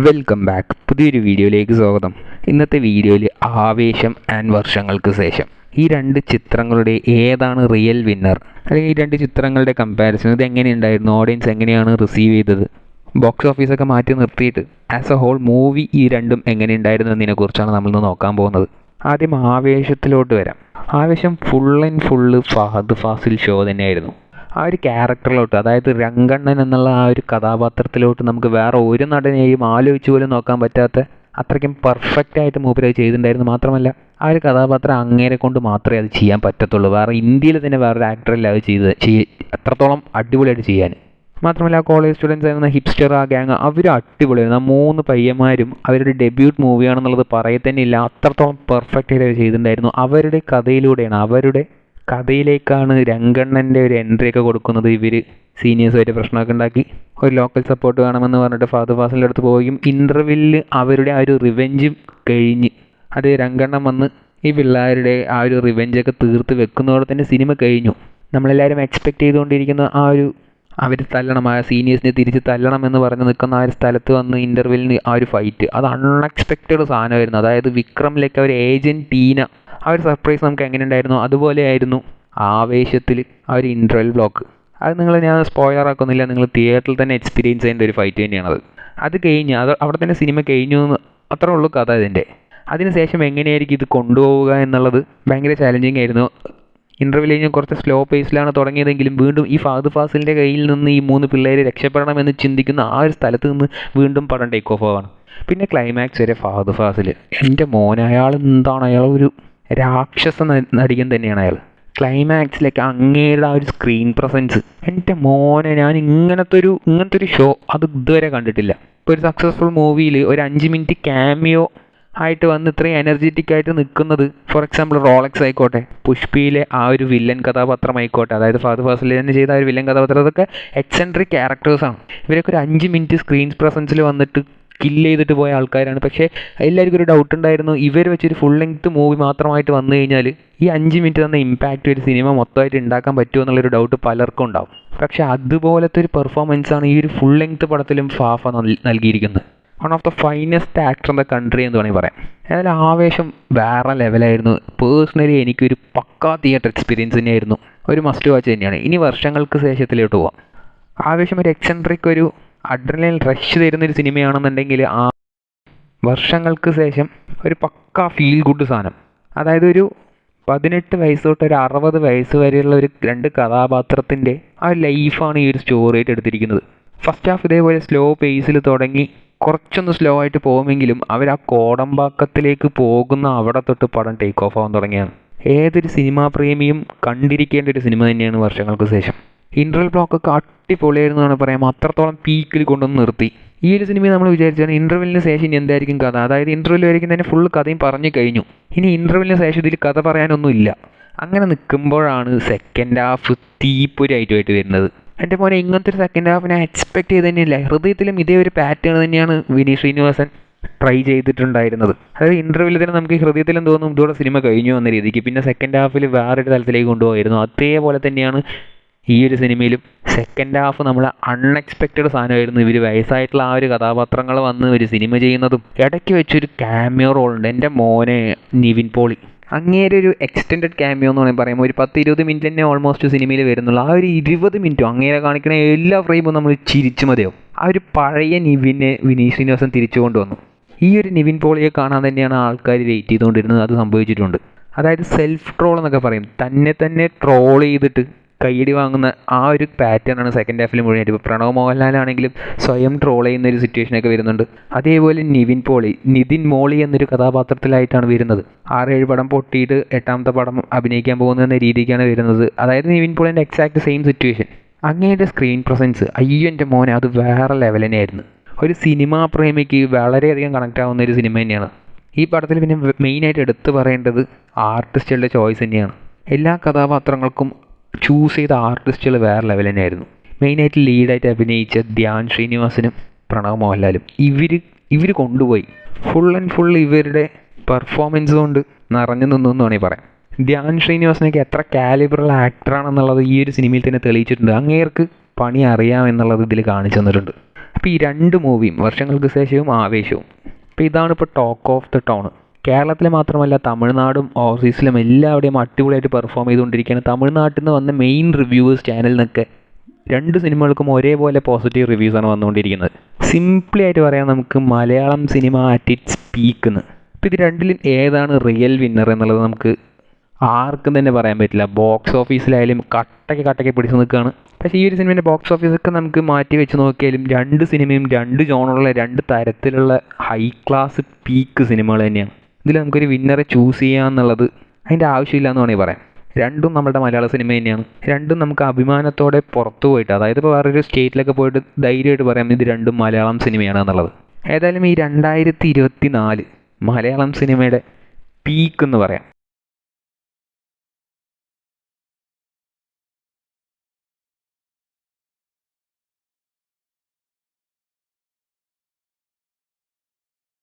Welcome back. പുതിയൊരു വീഡിയോയിലേക്ക് സ്വാഗതം. ഇന്നത്തെ വീഡിയോയിൽ ആവേശം ആൻഡ് വർഷങ്ങൾക്ക് ശേഷം ഈ രണ്ട് ചിത്രങ്ങളുടെ ഏതാണ് റിയൽ വിന്നർ, അല്ലെങ്കിൽ ഈ രണ്ട് ചിത്രങ്ങളുടെ കമ്പാരിസൺ ഇത് എങ്ങനെയുണ്ടായിരുന്നു, ഓഡിയൻസ് എങ്ങനെയാണ് റിസീവ് ചെയ്തത്, ബോക്സ് ഓഫീസൊക്കെ മാറ്റി നിർത്തിയിട്ട് ആസ് എ ഹോൾ മൂവി ഈ രണ്ടും എങ്ങനെയുണ്ടായിരുന്നു എന്നതിനെക്കുറിച്ചാണ് നമ്മളിന്ന് നോക്കാൻ പോകുന്നത്. ആദ്യം ആവേശത്തിലോട്ട് വരാം. Aavesham full and full Fahadh Faasil show തന്നെയായിരുന്നു. ആ ഒരു ക്യാരക്ടറിലോട്ട്, അതായത് രംഗണ്ണൻ എന്നുള്ള ആ ഒരു കഥാപാത്രത്തിലോട്ട് നമുക്ക് വേറെ ഒരു നടനെയും ആലോചിച്ച് പോലും നോക്കാൻ പറ്റാത്ത അത്രയ്ക്കും പെർഫെക്റ്റ് ആയിട്ട് മൂപ്പര് അത് ചെയ്തിട്ടുണ്ടായിരുന്നു. മാത്രമല്ല ആ ഒരു കഥാപാത്രം അങ്ങേരെ കൊണ്ട് മാത്രമേ അത് ചെയ്യാൻ പറ്റത്തുള്ളൂ. വേറെ ഇന്ത്യയിൽ തന്നെ വേറൊരു ആക്ടറല്ല അത് അത്രത്തോളം അടിപൊളിയായിട്ട് ചെയ്യാൻ. മാത്രമല്ല ആ കോളേജ് സ്റ്റുഡൻസ് ആയിരുന്ന ഹിപ്സ്റ്റർ ആ ഗ്യാങ് അവർ അടിപൊളിയായിരുന്നു. ആ മൂന്ന് പയ്യന്മാരും അവരുടെ ഡെബ്യൂട്ട് മൂവിയാണെന്നുള്ളത് പറയത്തന്നെ അത്രത്തോളം പെർഫെക്റ്റ് ആയിട്ട് ചെയ്തിട്ടുണ്ടായിരുന്നു. അവരുടെ കഥയിലൂടെയാണ്, അവരുടെ കഥയിലേക്കാണ് രംഗണ്ണൻ്റെ ഒരു എൻട്രി ഒക്കെ കൊടുക്കുന്നത്. ഇവർ സീനിയേഴ്സുമായിട്ട് പ്രശ്നമൊക്കെ ഉണ്ടാക്കി ഒരു ലോക്കൽ സപ്പോർട്ട് വേണമെന്ന് പറഞ്ഞിട്ട് ഫഹദ് ഫാസിലിൻ്റെ അടുത്ത് പോവുകയും ഇൻ്റർവെല്ലിൽ അവരുടെ ആ ഒരു റിവെഞ്ചും കഴിഞ്ഞ് അത് രംഗണ്ണൻ വന്ന് ഈ പിള്ളേരുടെ ആ ഒരു റിവെഞ്ചൊക്കെ തീർത്ത് വെക്കുന്നതോടെ തന്നെ സിനിമ കഴിഞ്ഞു. നമ്മളെല്ലാവരും എക്സ്പെക്റ്റ് ചെയ്തുകൊണ്ടിരിക്കുന്ന ആ ഒരു അവർ തല്ലണം, ആ സീനിയേഴ്സിനെ തിരിച്ച് തല്ലണം എന്ന് പറഞ്ഞ് നിൽക്കുന്ന ആ ഒരു സ്ഥലത്ത് വന്ന് ഇൻ്റർവെല്ലിന് ആ ഒരു ഫൈറ്റ്, അത് അൺഎക്സ്പെക്റ്റഡ് സാധനമായിരുന്നു. അതായത് വിക്രമിലേക്ക് അവർ ഏജൻറ്റ് ടീന ആ ഒരു സർപ്രൈസ് നമുക്ക് എങ്ങനെ ഉണ്ടായിരുന്നു അതുപോലെയായിരുന്നു ആവേശത്തിൽ ആ ഒരു ഇൻ്റർവെൽ ബ്ലോക്ക്. അത് ഞാൻ സ്പോയിലർ ആക്കുന്നില്ല, നിങ്ങൾ തിയേറ്ററിൽ തന്നെ എക്സ്പീരിയൻസ് ചെയ്യേണ്ട ഒരു ഫൈറ്റ് തന്നെയാണത്. അത് കഴിഞ്ഞ് അവിടെ തന്നെ സിനിമ കഴിഞ്ഞു എന്ന് അത്രേ ഉള്ളൂ കഥ ഇതിൻ്റെ. അതിനുശേഷം എങ്ങനെയായിരിക്കും ഇത് കൊണ്ടുപോവുക എന്നുള്ളത് ഭയങ്കര ചാലഞ്ചിങ് ആയിരുന്നു. ഇൻ്റർവെൽ കഴിഞ്ഞ് കുറച്ച് സ്ലോ പേസിലാണ് തുടങ്ങിയതെങ്കിലും വീണ്ടും ഈ ഫഹദ് ഫാസിലിൻ്റെ കയ്യിൽ നിന്ന് ഈ മൂന്ന് പിള്ളേർ രക്ഷപ്പെടണമെന്ന് ചിന്തിക്കുന്ന ആ ഒരു സ്ഥലത്ത് നിന്ന് വീണ്ടും പടം ടേക്ക് ഓഫ് ആവാണ്. പിന്നെ ക്ലൈമാക്സ് വരെ ഫഹദ് ഫാസിൽ, എൻ്റെ മോനെ, അയാൾ എന്താണ്, അയാൾ ഒരു രാക്ഷസ നടികൻ തന്നെയാണ് അയാൾ. ക്ലൈമാക്സിലേക്ക് അങ്ങേരുടെ ആ ഒരു സ്ക്രീൻ പ്രസൻസ്, എൻ്റെ മോനെ, ഞാൻ ഇങ്ങനത്തെ ഒരു ഷോ അത് ഇതുവരെ കണ്ടിട്ടില്ല. ഇപ്പോൾ ഒരു സക്സസ്ഫുൾ മൂവിയിൽ ഒരു 5 മിനിറ്റ് ക്യാമിയോ ആയിട്ട് വന്ന് ഇത്രയും എനർജറ്റിക് ആയിട്ട് നിൽക്കുന്നത്, ഫോർ എക്സാമ്പിൾ റോളക്സ് ആയിക്കോട്ടെ, പുഷ്പയിലെ ആ ഒരു വില്ലൻ കഥാപാത്രം ആയിക്കോട്ടെ, അതായത് ഫഹദ് ഫാസിൽ തന്നെ ചെയ്ത ആ ഒരു വില്ലൻ കഥാപാത്രം, അതൊക്കെ എക്സെൻട്രിക് ക്യാരക്ടേഴ്സാണ്. ഇവരൊക്കെ ഒരു 5 മിനിറ്റ് സ്ക്രീൻ പ്രസൻസിൽ വന്നിട്ട് കില്ല് ചെയ്തിട്ട് പോയ ആൾക്കാരാണ്. പക്ഷേ എല്ലാവർക്കും ഒരു ഡൗട്ട് ഉണ്ടായിരുന്നു, ഇവർ വെച്ചൊരു ഫുൾ ലെങ്ത് മൂവി മാത്രമായിട്ട് വന്നു കഴിഞ്ഞാൽ ഈ 5 മിനിറ്റ് തന്ന ഇമ്പാക്റ്റ് ഒരു സിനിമ മൊത്തമായിട്ട് ഉണ്ടാക്കാൻ പറ്റുമോ എന്നുള്ളൊരു ഡൗട്ട് പലർക്കും ഉണ്ടാവും. പക്ഷേ അതുപോലത്തെ ഒരു പെർഫോമൻസാണ് ഈ ഒരു ഫുൾ ലെങ്ത് പടത്തിലും ഫാഫ നൽകിയിരിക്കുന്നത്. One of the finest actor in the country എന്ന് വേണമെങ്കിൽ പറയാം. അതിൽ ആവേശം വേറെ ലെവലായിരുന്നു. പേഴ്സണലി എനിക്കൊരു പക്കാ തിയേറ്റർ എക്സ്പീരിയൻസ് തന്നെയായിരുന്നു. ഒരു മസ്റ്റ് വാച്ച് തന്നെയാണ്. ഇനി വർഷങ്ങൾക്ക് ശേഷത്തിലോട്ട് പോവാം. ആവേശം ഒരു എക്സെൻട്രിക്, ഒരു അഡ്രിനൽ റഷ് തരുന്നൊരു സിനിമയാണെന്നുണ്ടെങ്കിൽ ആ വർഷങ്ങൾക്ക് ശേഷം ഒരു പക്കാ ഫീൽ ഗുഡ് സാധനം. അതായത് ഒരു 18 വയസ്സ് തൊട്ട് ഒരു 60 വയസ്സ് വരെയുള്ള ഒരു രണ്ട് കഥാപാത്രത്തിൻ്റെ ആ ലൈഫാണ് ഈ ഒരു സ്റ്റോറി ആയിട്ട് എടുത്തിരിക്കുന്നത്. ഫസ്റ്റ് ഹാഫ് ഇതേപോലെ സ്ലോ പേസിൽ തുടങ്ങി കുറച്ചൊന്ന് സ്ലോ ആയിട്ട് പോകുമെങ്കിലും അവർ ആ കോടമ്പാക്കത്തിലേക്ക് പോകുന്ന അവിടെ തൊട്ട് പടം ടേക്ക് ഓഫ് ആവാൻ തുടങ്ങിയാണ്. ഏതൊരു സിനിമാ പ്രേമിയും കണ്ടിരിക്കേണ്ട ഒരു സിനിമ തന്നെയാണ് വർഷങ്ങൾക്ക് ശേഷം. ഇൻ്റർവെൽ ബ്ലോക്കൊക്കെ അടിപൊളിയായിരുന്നു എന്നാണ് പറയാം. അത്രത്തോളം പീക്കിൽ കൊണ്ടുവന്ന് നിർത്തി. ഈ ഒരു സിനിമ നമ്മൾ വിചാരിച്ചാണ് ഇൻ്റർവെല്ലിന് ശേഷം ഇനി എന്തായിരിക്കും കഥ, അതായത് ഇൻ്റർവെൽ വരയ്ക്കും തന്നെ ഫുൾ കഥയും പറഞ്ഞു കഴിഞ്ഞു, ഇനി ഇൻ്റർവെല്ലിന് ശേഷം ഇതിൽ കഥ പറയാനൊന്നുമില്ല. അങ്ങനെ നിൽക്കുമ്പോഴാണ് സെക്കൻഡ് ഹാഫ് തീപ്പൊരായിട്ട് വരുന്നത്. എൻ്റെ മോനെ, ഇങ്ങനത്തെ ഒരു സെക്കൻഡ് ഹാഫ് ഞാൻ എക്സ്പെക്ട് ചെയ്ത് തന്നെയില്ല. ഹൃദയത്തിലും ഇതേ ഒരു പാറ്റേൺ തന്നെയാണ് വിനീത് ശ്രീനിവാസൻ ട്രൈ ചെയ്തിട്ടുണ്ടായിരുന്നത്. അതായത് ഇൻ്റർവ്യൂവിൽ തന്നെ നമുക്ക് ഹൃദയത്തിലും തോന്നും ഇതോടെ സിനിമ കഴിഞ്ഞു എന്ന രീതിക്ക്. പിന്നെ സെക്കൻഡ് ഹാഫിൽ വേറൊരു തലത്തിലേക്ക് കൊണ്ടുപോയിരുന്നു. അതേപോലെ തന്നെയാണ് ഈ ഒരു സിനിമയിലും സെക്കൻഡ് ഹാഫ് നമ്മൾ അൺഎക്സ്പെക്റ്റഡ് സാധനമായിരുന്നു. ഇവർ വയസ്സായിട്ടുള്ള ആ ഒരു കഥാപാത്രങ്ങൾ വന്ന് ഒരു സിനിമ ചെയ്യുന്നതും ഇടയ്ക്ക് വെച്ചൊരു ക്യാമിയോ റോളുണ്ട്. എൻ്റെ മോനെ, നിവിൻ പോളി, അങ്ങേരെ ഒരു എക്സ്റ്റെൻഡഡ് ക്യാമിയോ എന്ന് വേണമെങ്കിൽ പറയുമ്പോൾ ഒരു 10-20 മിനിറ്റ് തന്നെ ഓൾമോസ്റ്റ് സിനിമയിൽ വരുന്നുള്ളൂ. ആ ഒരു 20 മിനിറ്റും അങ്ങേരെ കാണിക്കുന്ന എല്ലാ ഫ്രെയിമും നമ്മൾ ചിരിച്ചു മതിയാവും. ആ ഒരു പഴയ വിനീത് ശ്രീനിവാസൻ തിരിച്ചു കൊണ്ടുവന്നു. ഈ ഒരു നിവിൻ പോളിയെ കാണാൻ തന്നെയാണ് ആൾക്കാർ വെയിറ്റ് ചെയ്തുകൊണ്ടിരുന്നത്. അത് സംഭവിച്ചിട്ടുണ്ട്. അതായത് സെൽഫ് ട്രോൾ എന്നൊക്കെ പറയും, തന്നെ ട്രോൾ ചെയ്തിട്ട് കൈയടി വാങ്ങുന്ന ആ ഒരു പാറ്റേണാണ് സെക്കൻഡ് ഹാഫിൽ മുഴുവനായിട്ട്. ഇപ്പോൾ പ്രണവ് മോഹൻലാലാണെങ്കിലും സ്വയം ട്രോൾ ചെയ്യുന്ന ഒരു സിറ്റുവേഷനൊക്കെ വരുന്നുണ്ട്. അതേപോലെ നിതിൻ മോളി എന്നൊരു കഥാപാത്രത്തിലായിട്ടാണ് വരുന്നത്. 6-7 പടം പൊട്ടിയിട്ട് 8ാമത്തെ പടം അഭിനയിക്കാൻ പോകുന്ന എന്ന രീതിക്കാണ് വരുന്നത്. അതായത് നിവിൻ പോളിൻ്റെ എക്സാക്ട് സെയിം സിറ്റുവേഷൻ. അങ്ങയുടെ സ്ക്രീൻ പ്രസൻസ്, അയ്യോ എൻ്റെ മോനെ, അത് വേറെ ലെവൽ തന്നെയായിരുന്നു. ഒരു സിനിമാ പ്രേമിക്ക് വളരെയധികം കണക്റ്റ് ആവുന്ന ഒരു സിനിമ തന്നെയാണ്. ഈ പടത്തിൽ പിന്നെ മെയിനായിട്ട് എടുത്തു പറയേണ്ടത് ആർട്ടിസ്റ്റുകളുടെ ചോയ്സ് തന്നെയാണ്. എല്ലാ കഥാപാത്രങ്ങൾക്കും ചൂസ് ചെയ്ത ആർട്ടിസ്റ്റുകൾ വേറെ ലെവൽ തന്നെയായിരുന്നു. മെയിനായിട്ട് ലീഡായിട്ട് അഭിനയിച്ച ധ്യാൻ ശ്രീനിവാസനും പ്രണവ് മോഹൻലാലും ഇവർ കൊണ്ടുപോയി ഫുൾ ആൻഡ് ഫുൾ ഇവരുടെ പെർഫോമൻസ് കൊണ്ട് നിറഞ്ഞു നിന്നു എന്ന് വേണമെങ്കിൽ പറയാം. ധ്യാൻ ശ്രീനിവാസനൊക്കെ എത്ര കാലിബറുള്ള ആക്ടറാണെന്നുള്ളത് ഈ ഒരു സിനിമയിൽ തന്നെ തെളിയിച്ചിട്ടുണ്ട്. അങ്ങേർക്ക് പണി അറിയാമെന്നുള്ളത് ഇതിൽ കാണിച്ചു തന്നിട്ടുണ്ട്. അപ്പോൾ ഈ രണ്ട് മൂവിയും വർഷങ്ങൾക്ക് ശേഷവും ആവേശവും, അപ്പോൾ ഇതാണ് ഇപ്പോൾ ടോക്ക് ഓഫ് ദ ടൗൺ. കേരളത്തിൽ മാത്രമല്ല തമിഴ്നാടും ഓവർസീസിലും എല്ലാവിടെയും അടിപൊളിയായിട്ട് പെർഫോം ചെയ്തുകൊണ്ടിരിക്കുകയാണ്. തമിഴ്നാട്ടിൽ നിന്ന് വന്ന മെയിൻ റിവ്യൂവേഴ്സ് ചാനലിൽ നിന്നൊക്കെ രണ്ട് സിനിമകൾക്കും ഒരേപോലെ പോസിറ്റീവ് റിവ്യൂസാണ് വന്നുകൊണ്ടിരിക്കുന്നത്. സിംപ്ലി ആയിട്ട് പറയാം നമുക്ക് Malayalam cinema at its peak എന്ന്. അപ്പോൾ ഇത് രണ്ടിലും ഏതാണ് റിയൽ വിന്നർ എന്നുള്ളത് നമുക്ക് ആർക്കും തന്നെ പറയാൻ പറ്റില്ല. ബോക്സ് ഓഫീസിലായാലും കട്ടയ്ക്ക് പിടിച്ച് നിൽക്കുകയാണ്. പക്ഷേ ഈ ഒരു സിനിമേൻ്റെ ബോക്സ് ഓഫീസൊക്കെ നമുക്ക് മാറ്റി വെച്ച് നോക്കിയാലും രണ്ട് സിനിമയും രണ്ട് ജോണറുള്ള രണ്ട് തരത്തിലുള്ള ഹൈ ക്ലാസ് പീക്ക് സിനിമകൾ തന്നെയാണ്. ഇതിൽ നമുക്കൊരു വിന്നറെ ചൂസ് ചെയ്യാന്നുള്ളത് അതിൻ്റെ ആവശ്യമില്ല എന്ന് വേണമെങ്കിൽ പറയാം. രണ്ടും നമ്മുടെ മലയാള സിനിമ തന്നെയാണ്. രണ്ടും നമുക്ക് അഭിമാനത്തോടെ പുറത്തു പോയിട്ട്, അതായത് ഇപ്പോൾ വേറൊരു സ്റ്റേറ്റിലൊക്കെ പോയിട്ട് ധൈര്യമായിട്ട് പറയാം ഇത് രണ്ടും മലയാളം സിനിമയാണ് എന്നുള്ളത്. ഏതായാലും ഈ 2024 മലയാളം സിനിമയുടെ പീക്ക് എന്ന് പറയാം.